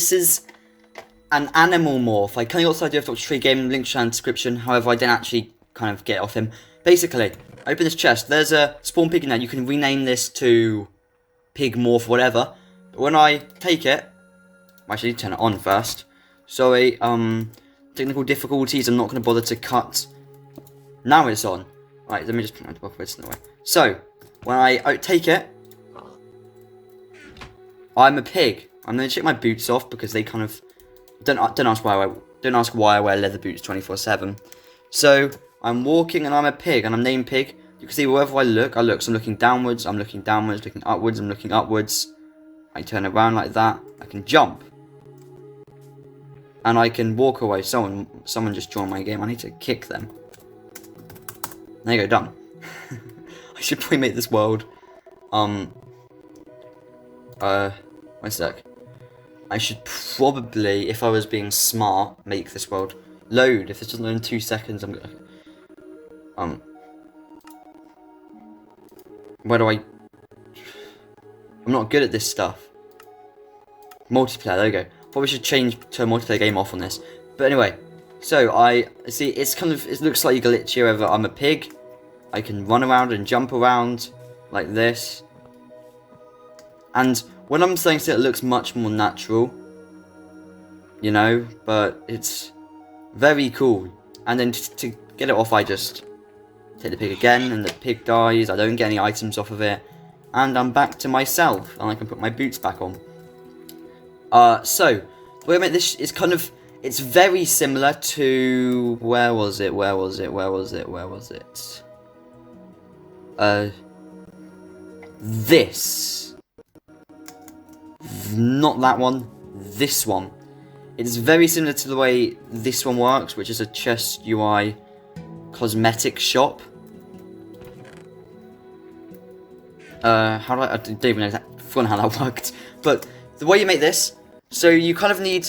this is an Animal Morph. I kind of got this idea of Dr. Tree Gaming, link to the description, however I didn't actually kind of get it off him. Basically, open this chest, there's a spawn pig in there, you can rename this to Pig Morph, whatever. But when I take it, actually turn it on first. Sorry, technical difficulties, I'm not going to bother to cut. Now it's on. Right, let me just put my buffers in the way. So, when I take it, I'm a pig. I'm going to take my boots off because they kind of don't ask why I wear leather boots 24/7. So I'm walking and I'm a pig and I'm named Pig. You can see wherever I look. So I'm looking downwards. I'm looking downwards. Looking upwards. I'm looking upwards. I turn around like that. I can jump and I can walk away. Someone just joined my game. I need to kick them. There you go. Done. I should probably make this world. One sec. I should probably, if I was being smart, make this world load. If this doesn't load in 2 seconds, I'm gonna... Where do I... I'm not good at this stuff. Multiplayer, there we go. Probably should change to a multiplayer game off on this. But anyway, so I see it's kind of, it looks slightly glitchy wherever I'm a pig. I can run around and jump around like this. And when I'm saying it looks much more natural, you know, but it's very cool. And then to get it off, I just take the pig again, and the pig dies. I don't get any items off of it, and I'm back to myself, and I can put my boots back on. So the way I make this is kind of, it's very similar to, where was it? This. Not that one, this one. It's very similar to the way this one works, which is a chest UI cosmetic shop. I don't even know how that worked. But the way you make this, so you kind of need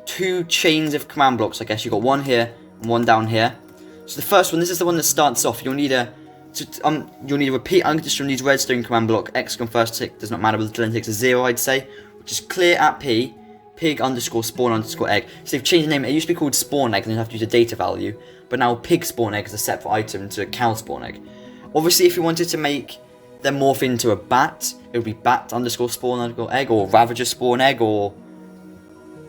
2 chains of command blocks, I guess. You've got one here and one down here. So the first one, this is the one that starts off. You'll need a repeat unconditional needs redstone command block. X first tick, does not matter, but the delay takes a 0, I'd say. Which is clear at P, pig underscore spawn underscore egg. So they've changed the name. It used to be called spawn egg, and you have to use a data value. But now pig spawn egg is a separate item to a cow spawn egg. Obviously, if you wanted to make them morph into a bat, it would be bat underscore spawn underscore egg, or ravager spawn egg, or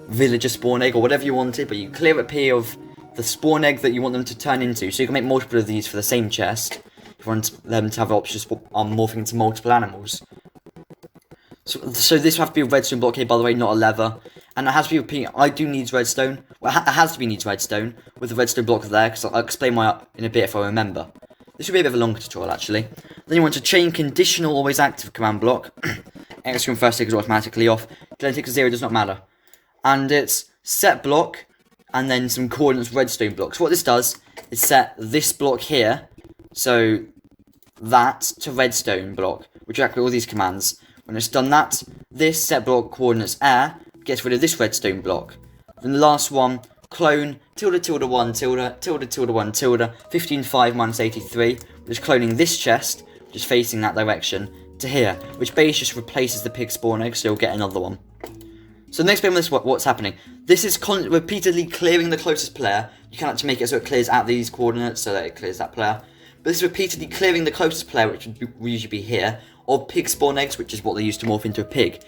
villager spawn egg, or whatever you wanted. But you clear at P of the spawn egg that you want them to turn into. So you can make multiple of these for the same chest. If you want them to have options for morphing into multiple animals. So this will have to be a redstone block here, by the way, not a leather. And it has to be repeating. I do need redstone. Well, it has to be needs redstone with the redstone block there, because I'll explain why in a bit if I remember. This will be a bit of a longer tutorial, actually. Then you want to chain conditional always active command block. X first tick is automatically off. Then tick 0 does not matter. And it's set block, and then some coordinates redstone blocks. What this does is set this block here, so that to redstone block, which will activate all these commands. When it's done that, this set block coordinates air gets rid of this redstone block. Then the last one, clone tilde tilde 1 tilde tilde tilde 1 tilde 15.5 minus 83, which is cloning this chest, which is facing that direction, to here, which base just replaces the pig spawn egg, so you'll get another one. So the next bit on this, what's happening? This is repeatedly clearing the closest player. You can actually make it so it clears at these coordinates, so that it clears that player. But this is repeatedly clearing the closest player, which would usually be here, or pig spawn eggs, which is what they use to morph into a pig.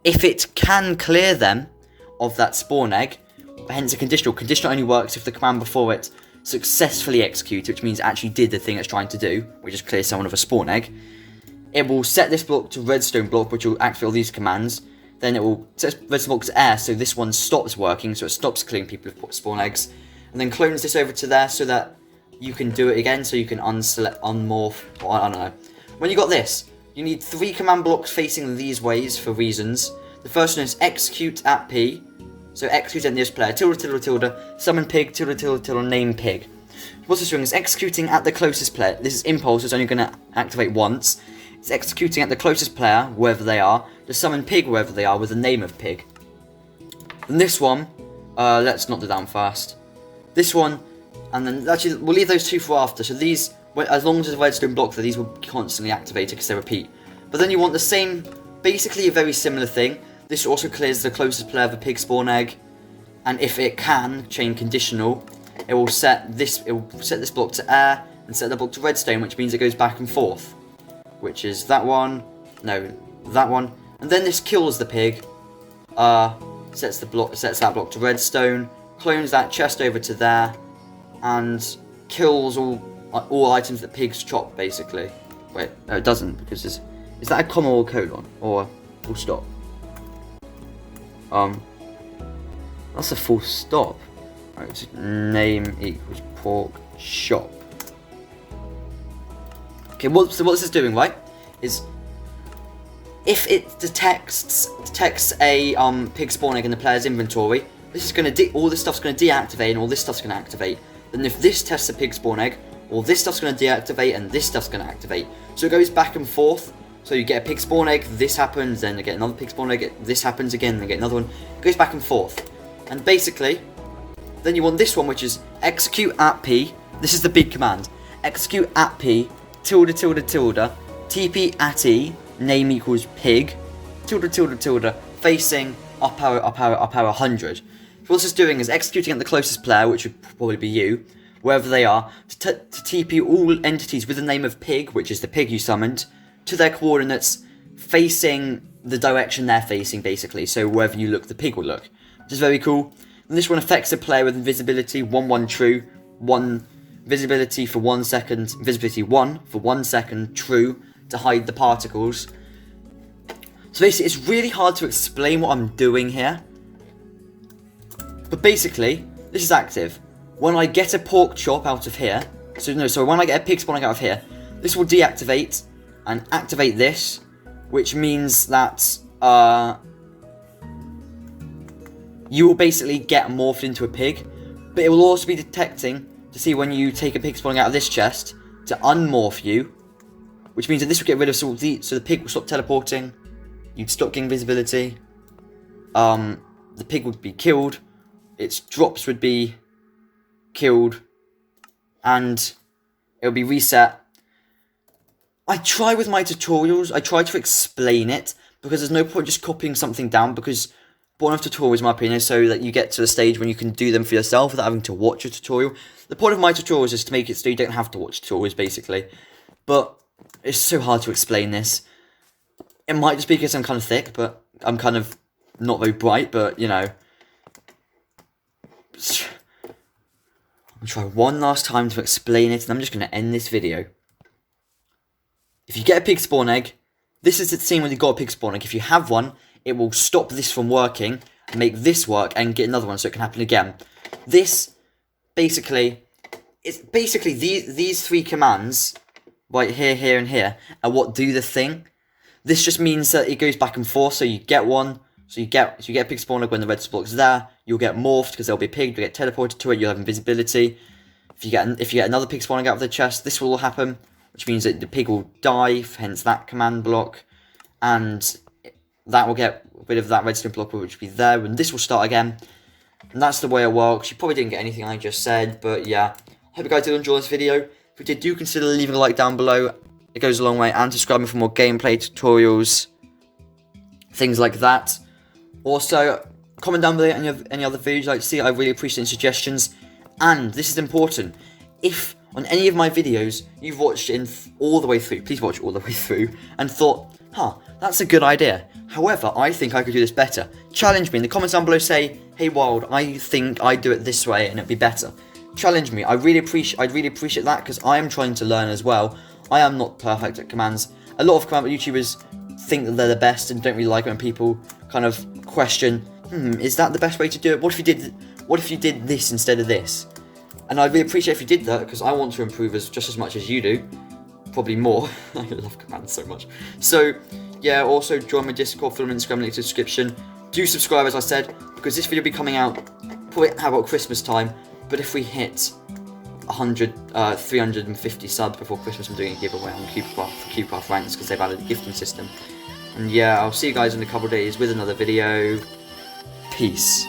If it can clear them of that spawn egg, hence a conditional. Conditional only works if the command before it successfully executed, which means it actually did the thing it's trying to do, which is clear someone of a spawn egg. It will set this block to redstone block, which will activate all these commands. Then it will set redstone block to air, so this one stops working, so it stops clearing people with spawn eggs. And then clones this over to there so that you can do it again, so you can unmorph, or I don't know. When you got this, you need 3 command blocks facing these ways for reasons. The first one is execute at P. So execute at this player, tilde tilde tilde, summon pig, tilde tilde tilde, name pig. What's this doing is executing at the closest player. This is impulse, it's only going to activate once. It's executing at the closest player, wherever they are, to summon pig wherever they are with the name of pig. And this one, let's not do that one first. This one, and then actually we'll leave those 2 for after. So these, as long as there's a redstone block there, these will be constantly activated because they repeat. But then you want the same, basically a very similar thing. This also clears the closest player of a pig spawn egg, and if it can chain conditional, it will set this block to air and set the block to redstone, which means it goes back and forth, which is that one, no, that one, and then this kills the pig, sets that block to redstone, clones that chest over to there, and kills all items that pigs chop, basically. Wait, no, it doesn't, because is that a comma or a colon or full stop? That's a full stop. Right, so name equals pork shop. Okay, so what this is doing, right, is if it detects a pig spawn egg in the player's inventory, this is going to all this stuff's going to deactivate and all this stuff's going to activate. Then if this tests a pig spawn egg, all this stuff's going to deactivate and this stuff's going to activate. So it goes back and forth. So you get a pig spawn egg, this happens, then you get another pig spawn egg, this happens again, then you get another one. It goes back and forth. And basically, then you want this one, which is execute at p. This is the big command. Execute at p, tilde, tilde, tilde, tp at e, name equals pig, tilde, tilde, tilde, facing up arrow, up arrow, up arrow 100. So what this is doing is executing at the closest player, which would probably be you, wherever they are, to TP all entities with the name of pig, which is the pig you summoned, to their coordinates facing the direction they're facing, basically. So wherever you look, the pig will look, which is very cool. And this one affects a player with invisibility 1 true, 1 visibility for 1 second, visibility 1 for 1 second, true, to hide the particles. So basically, it's really hard to explain what I'm doing here. But basically, this is active. When I get a pork chop out of here, so when I get a pig spawning out of here, this will deactivate and activate this, which means that you will basically get morphed into a pig, but it will also be detecting to see when you take a pig spawning out of this chest to unmorph you, which means that this will get rid of so the pig will stop teleporting, you'd stop getting visibility, the pig would be killed, its drops would be killed, and it'll be reset. I try with my tutorials, I try to explain it, because there's no point just copying something down, because point of tutorials, in my opinion, is so that you get to the stage when you can do them for yourself without having to watch a tutorial. The point of my tutorials is to make it so you don't have to watch tutorials, basically. But it's so hard to explain this. It might just be because I'm kind of thick, but I'm kind of not very bright, but, you know. I'm going to try one last time to explain it, and I'm just going to end this video. If you get a pig spawn egg, this is the scene when you got a pig spawn egg. If you have one, it will stop this from working, and make this work, and get another one so it can happen again. This, basically, it's basically these three commands, right here, here, and here, are what do the thing. This just means that it goes back and forth, so you get one, so you get a pig spawn egg when the red block's there, you'll get morphed because there'll be a pig, you'll get teleported to it, you'll have invisibility. If you get another pig spawning out of the chest, this will all happen, which means that the pig will die, hence that command block, and that will get rid of that redstone block, which will be there, and this will start again. And that's the way it works. You probably didn't get anything I just said, but yeah. Hope you guys did enjoy this video. If you did, do consider leaving a like down below. It goes a long way, and subscribing for more gameplay tutorials, things like that. Also, comment down below any other videos you'd like to see. I really appreciate suggestions. And this is important. If on any of my videos you've watched all the way through, please watch all the way through, and thought, huh, that's a good idea. However, I think I could do this better. Challenge me in the comments down below. Say, hey Wild, I think I'd do it this way and it'd be better. Challenge me. I'd really appreciate that, because I am trying to learn as well. I am not perfect at commands. A lot of command YouTubers think that they're the best and don't really like it when people kind of question, is that the best way to do it? What if you did this instead of this? And I'd really appreciate if you did that, because I want to improve just as much as you do. Probably more. I love commands so much. So, yeah, also join my Discord, follow me on Instagram, link in the description. Do subscribe, as I said, because this video will be coming out probably about Christmas time. But if we hit 350 subs before Christmas, I'm doing a giveaway on CubeCraft ranks, because they've added a gifting system. And yeah, I'll see you guys in a couple of days with another video. Peace.